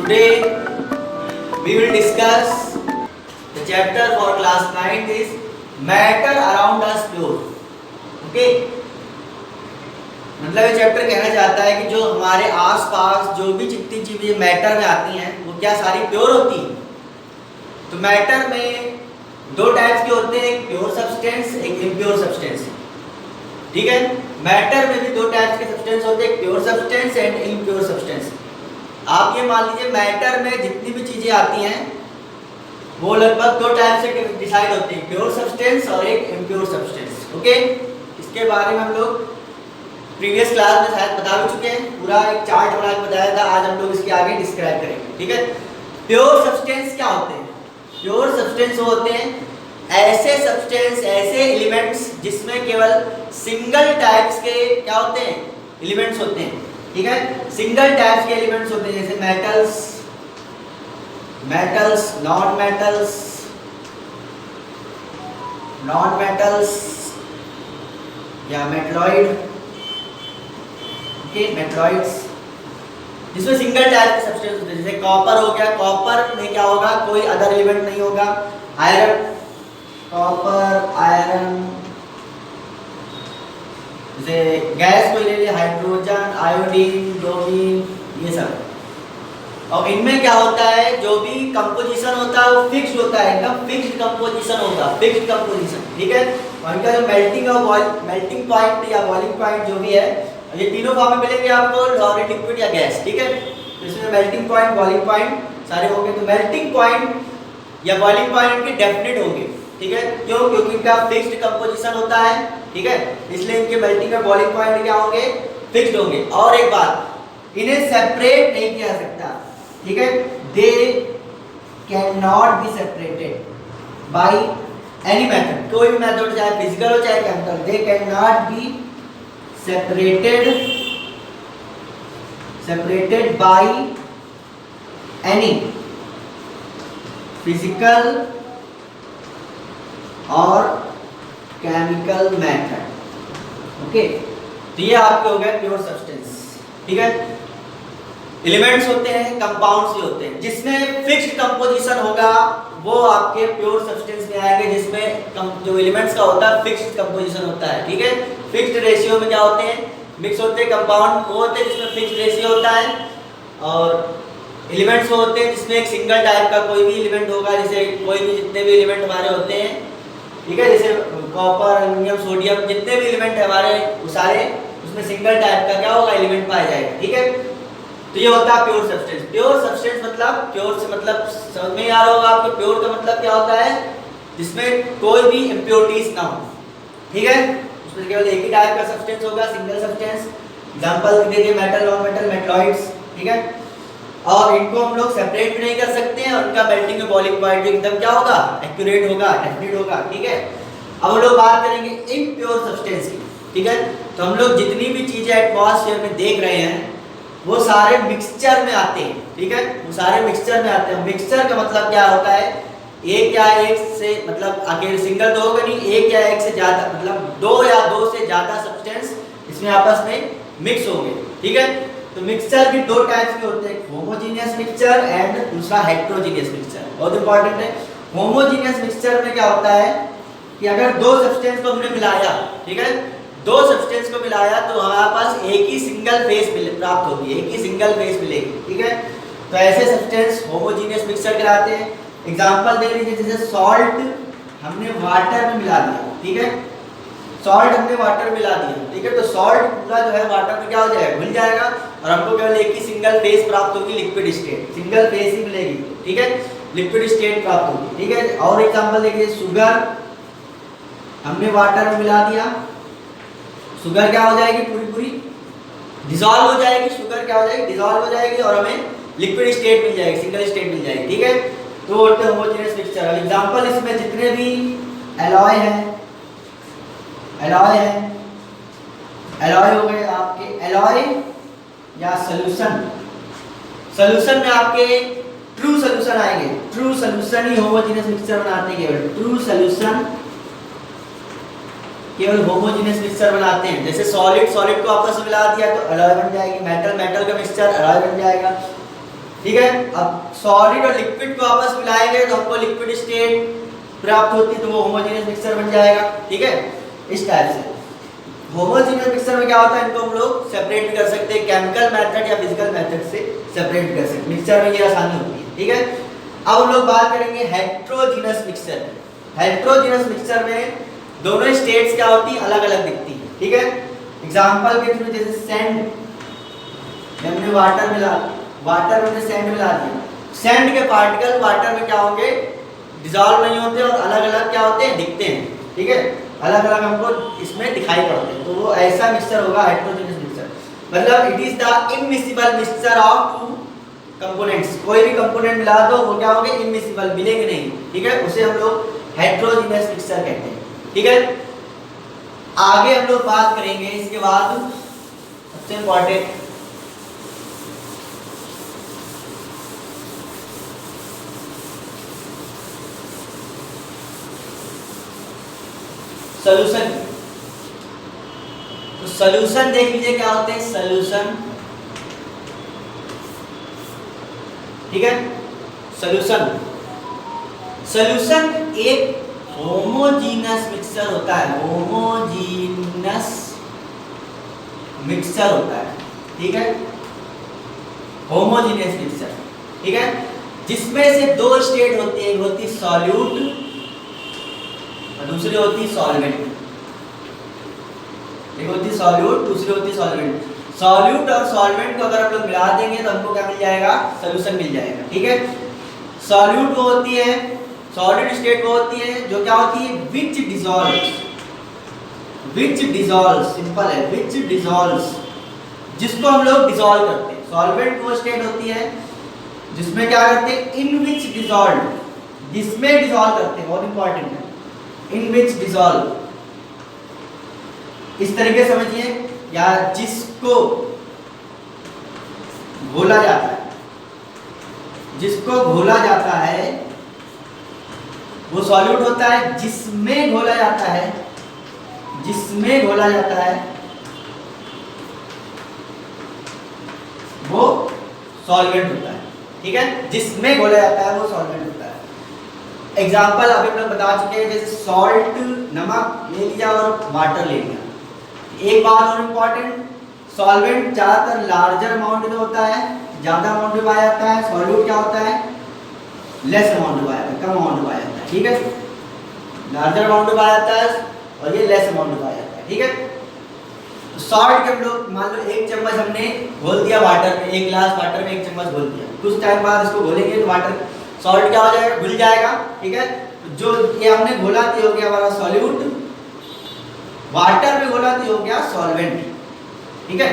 Today we will discuss the chapter for class 9 is matter around us pure. Okay? मतलब ये chapter कहना चाहता है कि जो हमारे आसपास जो भी जितनी चीजें मैटर में आती हैं वो क्या सारी प्योर होती हैं। तो मैटर में दो टाइप्स के होते हैं, एक प्योर सब्सटेंस एक इम्प्योर सब्सटेंस। ठीक है, मैटर में भी दो टाइप्स के सब्सटेंस होते हैं, एक pure substance and impure substance. आप ये मान लीजिए मैटर में जितनी भी चीजें आती हैं वो लगभग दो टाइप से डिसाइड होती है, प्योर सब्सटेंस और एक इम्प्योर सब्सटेंस। ओके, इसके बारे में हम लोग प्रीवियस क्लास में शायद बता भी चुके हैं, पूरा एक चार्ट बना के बताया था। आज हम लोग इसके आगे डिस्क्राइब करेंगे। ठीक है, प्योर सब्सटेंस क्या होते हैं? प्योर सब्सटेंस होते हैं ऐसे सब्सटेंस, ऐसे एलिमेंट्स जिसमें केवल सिंगल टाइप्स के क्या होते हैं, एलिमेंट्स होते हैं। ठीक है, सिंगल टाइप्स के एलिमेंट्स होते हैं, जैसे मेटल्स, नॉन मेटल्स या मेटलॉइड। ओके, मेटलॉइड्स जिसमें सिंगल टाइप के सब्सटेंस होते हैं, जैसे कॉपर हो गया। कॉपर में क्या होगा, कोई अदर एलिमेंट नहीं होगा। आयरन, कॉपर, आयरन, जैसे गैस को ले लिए, हाइड्रोजन, आयोडीन, ब्रोमीन, ये सब। और इनमें क्या होता है, जो भी कंपोजिशन होता है वो फिक्स्ड होता है, एकदम फिक्स्ड कंपोजिशन होगा, फिक्स्ड कंपोजिशन। ठीक है, और इनका जो मेल्टिंग पॉइंट या बॉइलिंग पॉइंट जो भी है, ये तीनों फॉर्म में मिलेंगे आपको, सॉलिड, लिक्विड या गैस। ठीक है, तो इसमें मेल्टिंग पॉइंट, बॉइलिंग पॉइंट सारे होंगे। तो मेल्टिंग पॉइंट या बॉइलिंग पॉइंट इनके डेफिनेट होंगे। ठीक है, क्यों? क्योंकि इनका फिक्स्ड कंपोजिशन होता है। ठीक है, इसलिए इनके मेल्टिंग और बॉइलिंग पॉइंट क्या होंगे, फिक्स्ड होंगे। और एक बात, इन्हें सेपरेट नहीं किया जा सकता। ठीक है, they can not be separated by any method. कोई भी मेथड, चाहे फिजिकल हो चाहे chemical, they can not be separated by any physical और chemical method। ओके, तो ये आपके हो गए प्योर सब्सटेंस। ठीक है, एलिमेंट्स होते हैं, कंपाउंड्स भी होते हैं, जिसमें फिक्स्ड कंपोजिशन होगा वो आपके प्योर सब्सटेंस में आएंगे, जिसमें जो एलिमेंट्स का होता है फिक्स्ड कंपोजिशन होता है। ठीक है, फिक्स्ड रेशियो में क्या होते हैं, मिक्स होते हैं। कंपाउंड वो होते हैं जिसमें फिक्स्ड रेशियो होता है, और एलिमेंट्स वो होते हैं जिसमें एक सिंगल टाइप का कोई भी एलिमेंट होगा, जैसे कोई भी जितने भी एलिमेंट हमारे होते हैं। ठीक है, जैसे कॉपर, एल्युमिनियम, सोडियम, जितने भी एलिमेंट है हमारे वो सारे उसमें सिंगल टाइप का क्या होगा, एलिमेंट पाया जाएगा। ठीक है, तो ये होता है प्योर सब्सटेंस। प्योर सब्सटेंस मतलब, प्योर से मतलब समझ में आ रहा होगा आपको, प्योर का मतलब क्या होता है, जिसमें कोई भी इम्प्योरिटीज ना हो। ठीक है, उसमें केवल एक ही टाइप का सब्सटेंस होगा, सिंगल सब्सटेंस। एग्जांपल दे दिए, मेटल, नॉन मेटल, मेटलॉइड्स। ठीक है, और इनको हम लोग सेपरेट भी नहीं कर सकते हैं, और उनका मेल्टिंग और बॉइलिंग पॉइंट एकदम क्या होगा, एक्यूरेट होगा, डेफिनेट होगा। ठीक है, अब हम लोग बात करेंगे इम्प्योर सब्सटेंस की। ठीक है, तो हम लोग जितनी भी चीजें एटमॉस्फेयर में देख रहे हैं वो सारे मिक्सचर में आते हैं। ठीक है, वो सारे मिक्सचर में आते हैं। मिक्सचर का मतलब क्या होता है, एक या एक से मतलब अकेले सिंगल तो होगा नहीं, एक या एक से ज्यादा, मतलब दो या दो से ज्यादा सब्सटेंस इसमें आपस में मिक्स होंगे। ठीक है, तो मिक्सचर भी दो टाइप्स के होते हैं, होमोजेनियस मिक्सचर एंड दूसरा हेटेरोजेनियस मिक्सचर। बहुत इंपॉर्टेंट है। होमोजेनियस मिक्सचर में क्या होता है कि अगर दो सब्सटेंस को हमने मिलाया, ठीक है, दो सब्सटेंस को मिलाया तो हमारे पास एक ही सिंगल फेस प्राप्त होगी, एक ही सिंगल फेस मिलेगी। ठीक है, तो ऐसे सब्सटेंस होमोजेनियस मिक्सचर कहलाते हैं। एग्जांपल दे लीजिए, जैसे सॉल्ट हमने वाटर में मिला दिया। ठीक है, सॉल्ट हमने वाटर में मिला दिया। ठीक है, तो सॉल्ट पूरा जो है वाटर में क्या हो जाएगा, घुल जाएगा, और हमको केवल एक ही सिंगल फेस प्राप्त होगी, लिक्विड स्टेट, सिंगल फेस ही मिलेगी। ठीक है, लिक्विड स्टेट प्राप्त होगी। ठीक है, और एग्जांपल देखिए, शुगर हमने वाटर में मिला दिया, शुगर क्या हो जाएगी, पूरी डिसॉल्व हो जाएगी। शुगर क्या हो जाएगी, डिसॉल्व हो जाएगी, और हमें लिक्विड स्टेट मिल जाएगी, सिंगल स्टेट मिल जाएगी। ठीक है, तो होते हैं होमोजेनियस मिक्सचर। एग्जांपल इसमें जितने भी एलॉय हो गए आपके, एलॉय या सॉल्यूशन में आपके ट्रू सॉल्यूशन आएंगे। ट्रू सॉल्यूशन ही होमोजेनियस मिक्सचर बनाते हैं, केवल ट्रू सॉल्यूशन केवल होमोजेनियस मिक्सचर बनाते हैं। जैसे सॉलिड को आपस में मिला दिया तो अलॉय बन जाएगी, मेटल का मिक्सचर अलॉय बन जाएगा। ठीक है। अब सॉलिड और लिक्विड को आपस मिलाएंगे तो हमको लिक्विड स्टेट प्राप्त होती है, तो वो होमोजेनियस मिक्सचर बन जाएगा। ठीक है, इस टाइप से होमोजेनियस मिक्सचर में क्या होता है, इनको हम लोग सेपरेट भी कर सकते हैं, केमिकल मेथड या फिजिकल मेथड से सेपरेट कर सकते हैं। मिक्सचर में ये आसानी होती है। ठीक है, अब हम लोग बात करेंगे हेट्रोजीनस मिक्सचर। हेट्रोजीनस मिक्सचर में दोनों स्टेट्स क्या होती है, अलग अलग दिखती है। ठीक है, एग्जांपल के थ्रू, जैसे सैंड, हमने वाटर में सैंड मिला दिया, सैंड के पार्टिकल वाटर में क्या होंगे, डिसॉल्व नहीं होते और अलग अलग क्या होते हैं, दिखते हैं। ठीक है, अलग अलग हमको इसमें दिखाई पड़ते हैं, तो वो ऐसा मिक्सचर होगा हेट्रोजीनियस मिक्सचर। मतलब it is the immiscible mixture of two components. कोई भी कंपोनेंट मिला दो वो क्या होंगे, इमिसिबल, मिलेंगे नहीं। ठीक है, उसे हम लोग हेट्रोजीनियस मिक्सचर कहते हैं। ठीक है, आगे हम लोग बात करेंगे इसके बाद सबसे इंपॉर्टेंट सॉल्यूशन। तो सॉल्यूशन देख लीजिए क्या होते हैं सॉल्यूशन। ठीक है, सॉल्यूशन एक होमोजीनस मिक्सचर होता है, होमोजीनस मिक्सचर होता है। ठीक है, होमोजीनियस मिक्सचर। ठीक है, जिसमें से दो स्टेट होती है, एक होती है सॉल्यूट और दूसरी होती है सॉल्वेंट। एक होती है सॉल्यूट, दूसरी होती है सॉल्वेंट। सॉल्यूट और सॉल्वेंट को अगर हम लोग मिला देंगे तो हमको क्या मिल जाएगा, सॉल्यूशन मिल जाएगा। ठीक है, सॉल्यूट वो होती है, सॉलिड स्टेट वो होती है जो क्या होती है, विच डिसॉल्व, सिंपल है, विच डिसॉल्व्स, जिसको हम लोग डिसॉल्व करते हैं। सॉल्वेंट वो स्टेट होती है जिसमें क्या करते हैं, इन विच डिसॉल्व, जिसमें डिसॉल्व करते हैं, बहुत इंपॉर्टेंट है, इन विच डिसॉल्व। इस तरीके समझिए, या जिसको घोला जाता है, जिसको घोला जाता है वो सॉल्यूट होता है, जिसमें घोला जाता है, जिसमें घोला जाता है वो सॉल्वेंट होता है। ठीक है, जिसमें घोला जाता है वो सॉल्वेंट होता है। एग्जाम्पल अभी हम लोग बता चुके हैं, जैसे सॉल्ट, नमक ले लिया और वाटर ले लिया। एक बात और इम्पोर्टेंट, सॉल्वेंट ज्यादातर लार्जर अमाउंट में होता है, ज्यादा अमाउंट में पाया जाता है। सॉल्यूट क्या होता है, लेस अमाउंट में पाया जाता है, कम अमाउंट में पाया जाता है। ठीक है, लार्जर अमाउंट में पाया जाता है और ये लेस अमाउंट में पाया जाता है। ठीक है, तो सॉल्ट के हम लोग मान लो 1 चम्मच हमने घोल दिया वाटर में, 1 गिलास वाटर में 1 चम्मच घोल दिया, कुछ टाइम बाद इसको घोलेंगे तो वाटर सॉल्ट क्या हो जाएगा, घुल जाएगा। ठीक है, जो ये हमने घोला तो हो गया हमारा सॉल्यूट, वाटर में घोला तो हो गया सॉल्वेंट। ठीक है,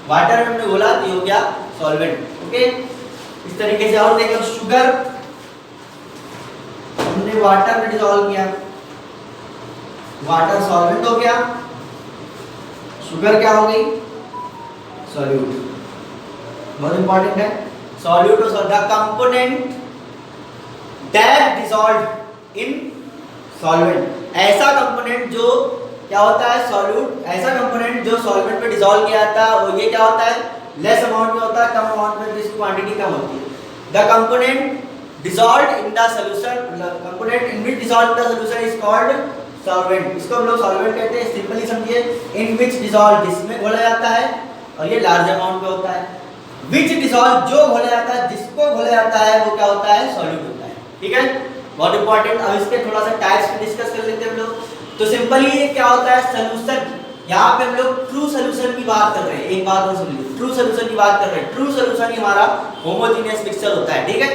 वाटर में हमने घोला तो हो गया सॉल्वेंट। ओके, इस तरीके से। और देखो शुगर हमने वाटर में डिसॉल्व किया, वाटर सॉल्वेंट हो गया, शुगर क्या हो गई, सॉल्यूट। बहुत इंपॉर्टेंट है, सॉल्यूट और the component that dissolved in solvent. ऐसा कंपोनेंट जो क्या होता है, सॉल्यूट, ऐसा कंपोनेंट जो सॉल्वेंट में डिसॉल्व किया जाता है वो ये क्या होता है, लेस अमाउंट में होता है, कम अमाउंट में, जिसकी क्वांटिटी कम होती है। The component dissolved in the solution, component in which dissolved in the solution is called solvent। इसको हम लोग solvent कहते हैं। सिंपली समझिए, in which dissolved, जिसमें घोला जाता है, और ये लार्ज अमाउंट में होता है। which dissolved, जो घोला जाता है, जिसको घोला जाता है वो क्या होता है, सॉल्यूट होता है। ठीक है, बहुत इंपॉर्टेंट। अब इसके थोड़ा सा टाइप्स पे डिस्कस कर लेते हैं हम लोग। तो सिंपली ये क्या होता है, सॉल्यूशन। यहाँ पे हम लोग ट्रू सॉल्यूशन की बात कर रहे हैं। एक बात और सुन लीजिए, ट्रू सॉल्यूशन की बात कर रहे हैं। ट्रू सॉल्यूशन ही हमारा होमोजेनियस मिक्सचर होता है। ठीक है,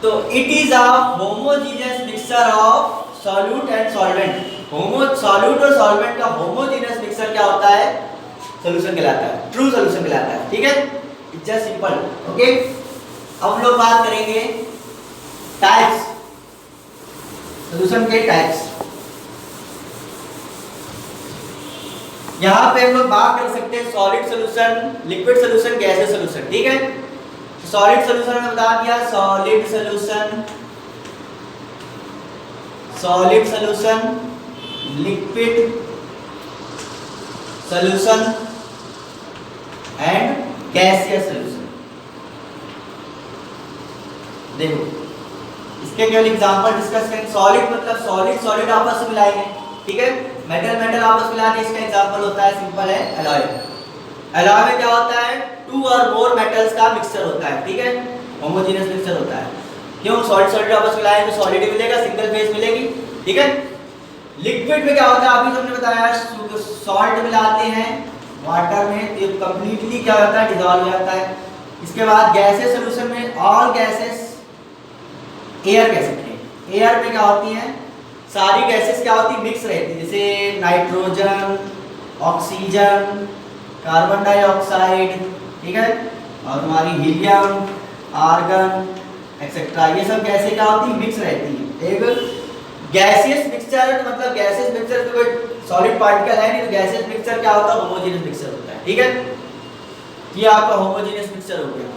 तो it is a homogeneous mixture of solute and solvent. Solute और सॉल्वेंट का होमोजेनियस मिक्सचर क्या होता है, सॉल्यूशन कहलाता है, ट्रू सॉल्यूशन कहलाता है। ठीक है, इट्स जस्ट सिंपल। ओके, अब हम लोग बात करेंगे टाइप्स, सॉल्यूशन के टाइप्स। यहां पे हम लोग बात कर सकते हैं solid solution, liquid solution, gaseous solution. ठीक है, सॉलिड सॉल्यूशन में बता दिया, solid solution, solid solution, liquid solution and gaseous solution. देखो इसके केवल एग्जांपल डिस्कस करेंगे। सॉलिड मतलब सॉलिड सॉलिड आपस में मिलाएंगे, ठीक है। मेटल मेटल आपस में मिलाने, इसका एग्जांपल होता है, सिंपल है, एलॉय। एलॉय में क्या होता है, 2 और मोर मेटल्स का मिक्सचर होता है, ठीक है, होमोजेनियस मिक्सचर होता है। क्यों, सॉलिड सॉलिड आपस में मिलाएं तो सॉलिड ही मिलेगा, सिंगल फेज मिलेगी, ठीक है। लिक्विड में क्या होता है, अभी हमने बताया सॉल्ट मिलाते हैं वाटर में तो कंप्लीटली क्या होता है, डिसॉल्व हो जाता है। इसके बाद गैसेस सॉल्यूशन में ऑल गैसेस एयर कह सकते हैं। एयर में क्या होती हैं, सारी गैसेस क्या होती है, मिक्स रहती है, जैसे नाइट्रोजन, ऑक्सीजन, कार्बन डाइऑक्साइड, ठीक है, और तुम्हारी हीलियम, आर्गन एक्सेट्रा, ये सब गैसें क्या होती है, मिक्स रहती है। एक गैसियस मिक्सचर है, तो मतलब गैसियस मिक्सचर तो कोई सॉलिड पार्टिकल है नहीं, तो गैसियस मिक्सचर क्या होता है, होमोजेनियस मिक्सचर होता है, ठीक है। ये आपका होमोजेनियस मिक्सचर हो गया।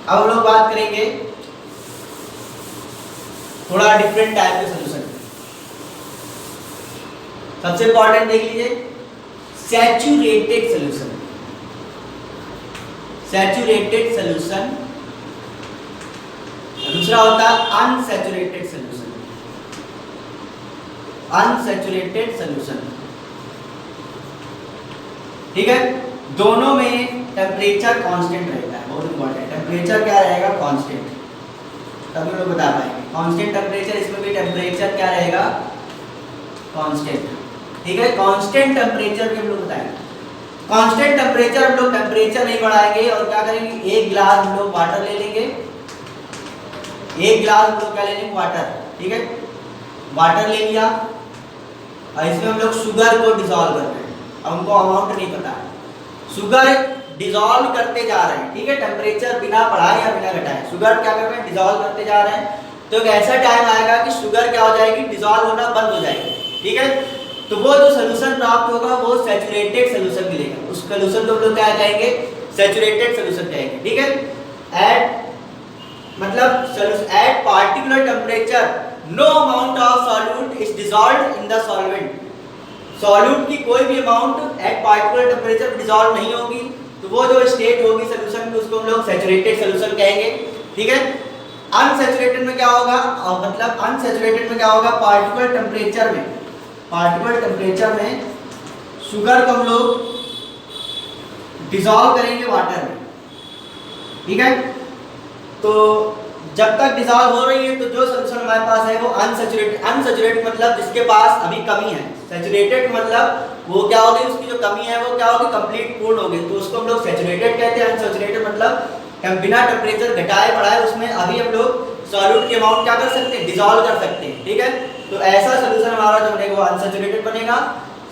अब हम लोग बात करेंगे थोड़ा डिफरेंट टाइप के सॉल्यूशन। सबसे इंपॉर्टेंट देख लीजिए, सैचुरेटेड सॉल्यूशन। सैचुरेटेड सॉल्यूशन, दूसरा होता है अनसैचुरेटेड सॉल्यूशन। अनसैचुरेटेड सॉल्यूशन, ठीक है, दोनों में टेम्परेचर कांस्टेंट रहता है, बहुत इंपॉर्टेंट। टेम्परेचर क्या रहेगा, कांस्टेंट, तभी लोग बता पाएंगे। कांस्टेंट टेम्परेचर, इसमें भी टेम्परेचर क्या रहेगा, कांस्टेंट, ठीक है। कांस्टेंट टेम्परेचर भी हम लोग बताएंगे। कांस्टेंट टेम्परेचर हम लोग टेम्परेचर नहीं बढ़ाएंगे और क्या करेंगे, एक गिलास हम लोग वाटर ले लेंगे, एक गिलास हम लोग क्या ले लेंगे, वाटर, ठीक है। वाटर ले लिया और इसमें हम लोग शुगर को डिसॉल्व कर रहे हैं। अब हमको अमाउंट नहीं पता है, शुगर डिसॉल्व करते जा रहे हैं, ठीक है, टेम्परेचर बिना बढ़ाए या बिना घटाए शुगर क्या कर रहे हैं, डिसॉल्व करते जा रहे हैं। तो एक ऐसा टाइम आएगा कि शुगर क्या हो जाएगी, डिसॉल्व होना बंद हो जाएगी, ठीक है। तो वो जो सोल्यूशन प्राप्त होगा वो सैचुरेटेड सोल्यूशन मिलेगा। उस सोल्यूशन को हम लोग क्या कहेंगे, सैचुरेटेड सोल्यूशन कहेंगे, ठीक है। एट मतलब at particular temperature no amount of solute is dissolved in the solvent. Solute की कोई भी amount at particular temperature dissolve नहीं होगी, तो वो जो स्टेट होगी सोल्यूशन की उसको हम लोग सैचुरेटेड सोल्यूशन कहेंगे, ठीक है। अनसैचुरेटेड में क्या होगा, मतलब अनसैचुरेटेड में क्या होगा, पार्टिकुलर टेम्परेचर में, पार्टिकुलर टेम्परेचर में शुगर को हम लोग डिसॉल्व करेंगे वाटर में, ठीक है। तो जब तक डिसॉल्व हो रही है तो जो सोल्यूशन हमारे पास है वो अनसैचुरेटेड। अनसैचुरेटेड मतलब जिसके पास अभी कमी है, सैचुरेटेड मतलब वो क्या होगी, उसकी जो कमी है वो क्या होगी, कंप्लीट पूर्ण होगी, तो उसको हम लोग सैचुरेटेड कहते हैं। अनसैचुरेटेड मतलब बिना टेम्परेचर घटाए बढ़ाए उसमें अभी हम लोग सॉल्यूट की अमाउंट क्या कर सकते हैं, डिसॉल्व कर सकते हैं, ठीक है। तो ऐसा सोल्यूशन हमारा जो बनेगा वो अनसैचुरेटेड बनेगा।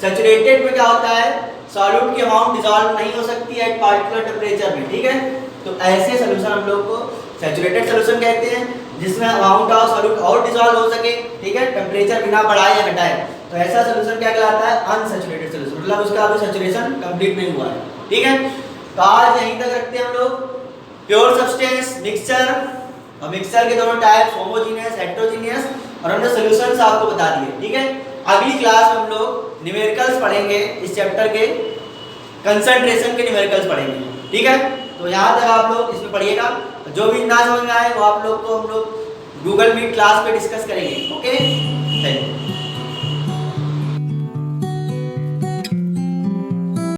सैचुरेटेड में क्या होता है, सॉल्यूट की अमाउंट डिसॉल्व नहीं हो सकती है पार्टिकुलर टेम्परेचर में, ठीक है। तो ऐसे सोल्यूशन हम लोग को सैचुरेटेड सोल्यूशन कहते हैं, जिसमें अमाउंट ऑफ सॉल्यूट और डिसॉल्व हो सके, ठीक है, टेम्परेचर बिना बढ़ाए या घटाए। तो ऐसा सोल्यूशन क्या कहलाता है, अनसैचुरेटेड सोल्यूशन, मतलब उसका अभी सैचुरेशन कंप्लीट नहीं हुआ है, ठीक है। तो आज यहीं तक रखते हैं हम लोग। प्योर सब्सटेंस, मिक्सचर, और मिक्सचर के दोनों टाइप्स, होमोजेनियस, हेटेरोजेनियस, और हमने सॉल्यूशंस आपको बता दिए, ठीक है। अगली क्लास में हम लोग न्यूमेरिकल्स पढ़ेंगे, इस चैप्टर के कंसंट्रेशन के न्यूमेरिकल्स पढ़ेंगे, ठीक है। तो यहाँ तक आप लोग इसमें पढ़िएगा, जो भी ना समझ में आए वो आप लोग को हम लोग गूगल मीट क्लास पे डिस्कस करेंगे, ओके, थैंक यू।